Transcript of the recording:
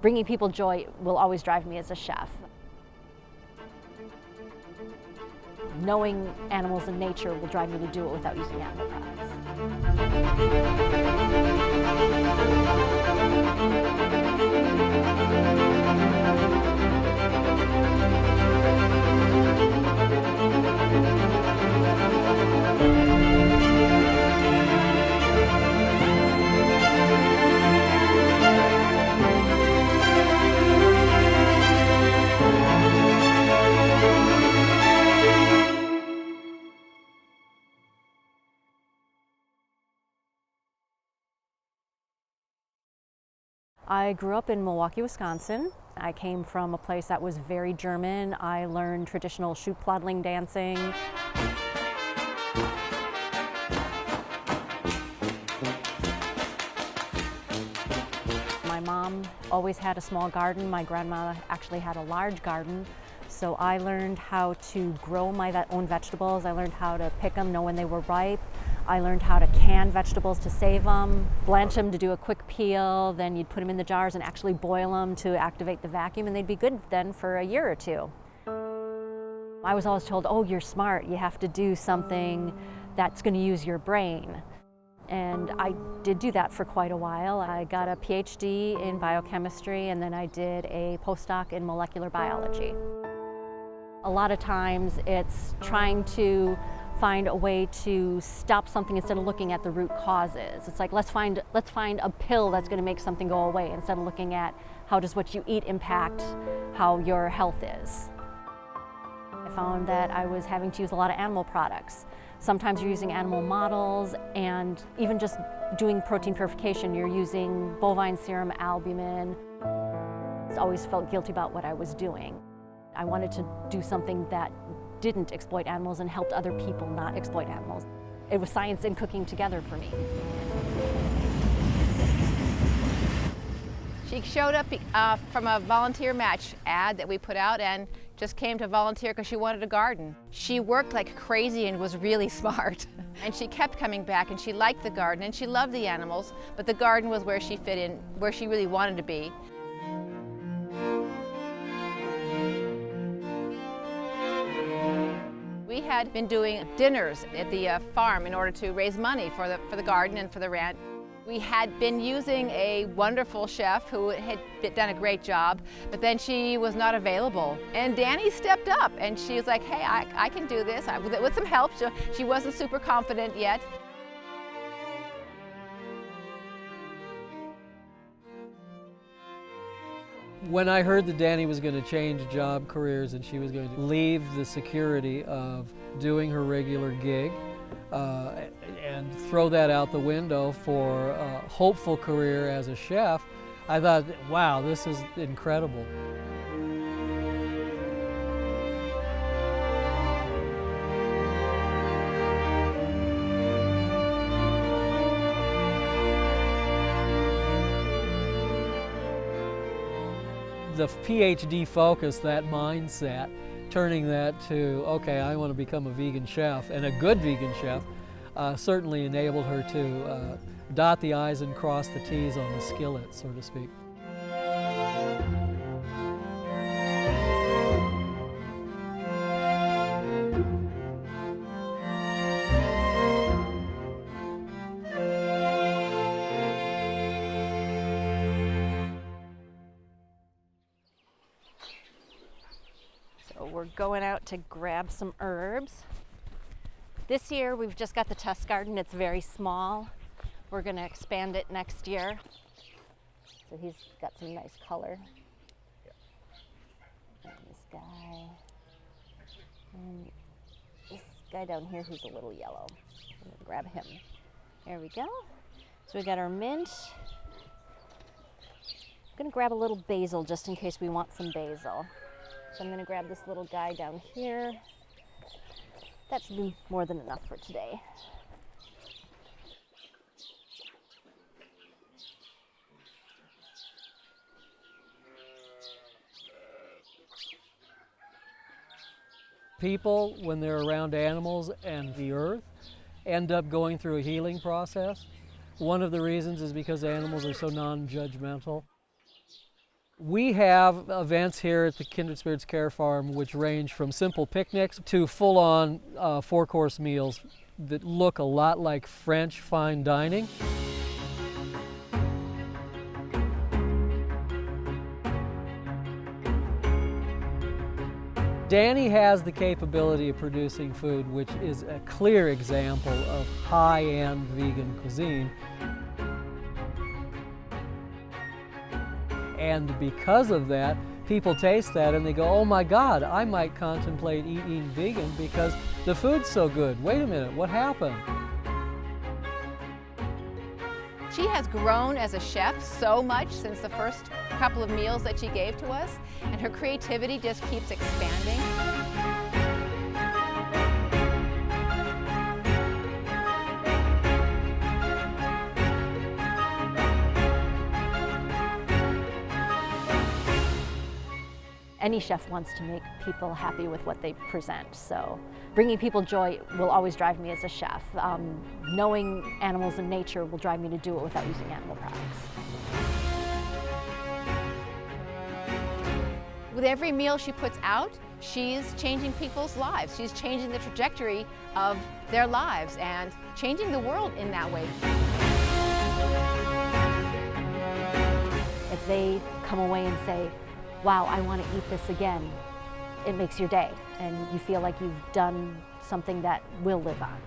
Bringing people joy will always drive me as a chef. Knowing animals in nature will drive me to do it without using animal products. I grew up in Milwaukee, Wisconsin. I came from a place that was very German. I learned traditional Schuhplattling dancing. My mom always had a small garden. My grandma actually had a large garden. So I learned how to grow my own vegetables. I learned how to pick them, know when they were ripe. I learned how to can vegetables to save them, blanch them to do a quick peel, then you'd put them in the jars and actually boil them to activate the vacuum, and they'd be good then for a year or two. I was always told, oh, you're smart, you have to do something that's going to use your brain. And I did do that for quite a while. I got a PhD in biochemistry, and then I did a postdoc in molecular biology. A lot of times it's trying to find a way to stop something instead of looking at the root causes. It's like, let's find a pill that's going to make something go away instead of looking at how does what you eat impact how your health is. I found that I was having to use a lot of animal products. Sometimes you're using animal models, and even just doing protein purification, you're using bovine serum albumin. I always felt guilty about what I was doing. I wanted to do something that didn't exploit animals and helped other people not exploit animals. It was science and cooking together for me. She showed up from a volunteer match ad that we put out and just came to volunteer because she wanted a garden. She worked like crazy and was really smart. And she kept coming back, and she liked the garden and she loved the animals, but the garden was where she fit in, where she really wanted to be. We had been doing dinners at the farm in order to raise money for the garden and for the ranch. We had been using a wonderful chef who had done a great job, but then she was not available. And Dani stepped up, and she was like, hey, I can do this with some help. She wasn't super confident yet. When I heard that Dani was going to change job careers and she was going to leave the security of doing her regular gig and throw that out the window for a hopeful career as a chef, I thought, wow, this is incredible. The PhD focus, that mindset, turning that to, okay, I want to become a vegan chef, and a good vegan chef, certainly enabled her to dot the I's and cross the T's on the skillet, so to speak. We're going out to grab some herbs. This year we've just got the test garden. It's very small. We're going to expand it next year. So he's got some nice color. And this guy. And this guy down here who's a little yellow. I'm going to grab him. There we go. So we got our mint. I'm going to grab a little basil just in case we want some basil. So I'm going to grab this little guy down here. That should be more than enough for today. People, when they're around animals and the earth, end up going through a healing process. One of the reasons is because animals are so non-judgmental. We have events here at the Kindred Spirits Care Farm which range from simple picnics to full-on 4-course meals that look a lot like French fine dining. Dani has the capability of producing food which is a clear example of high-end vegan cuisine. And because of that, people taste that and they go, oh my God, I might contemplate eating vegan because the food's so good. Wait a minute, what happened? She has grown as a chef so much since the first couple of meals that she gave to us, and her creativity just keeps expanding. Any chef wants to make people happy with what they present, so bringing people joy will always drive me as a chef. Knowing animals and nature will drive me to do it without using animal products. With every meal she puts out, she's changing people's lives. She's changing the trajectory of their lives and changing the world in that way. If they come away and say, wow, I want to eat this again, it makes your day and you feel like you've done something that will live on.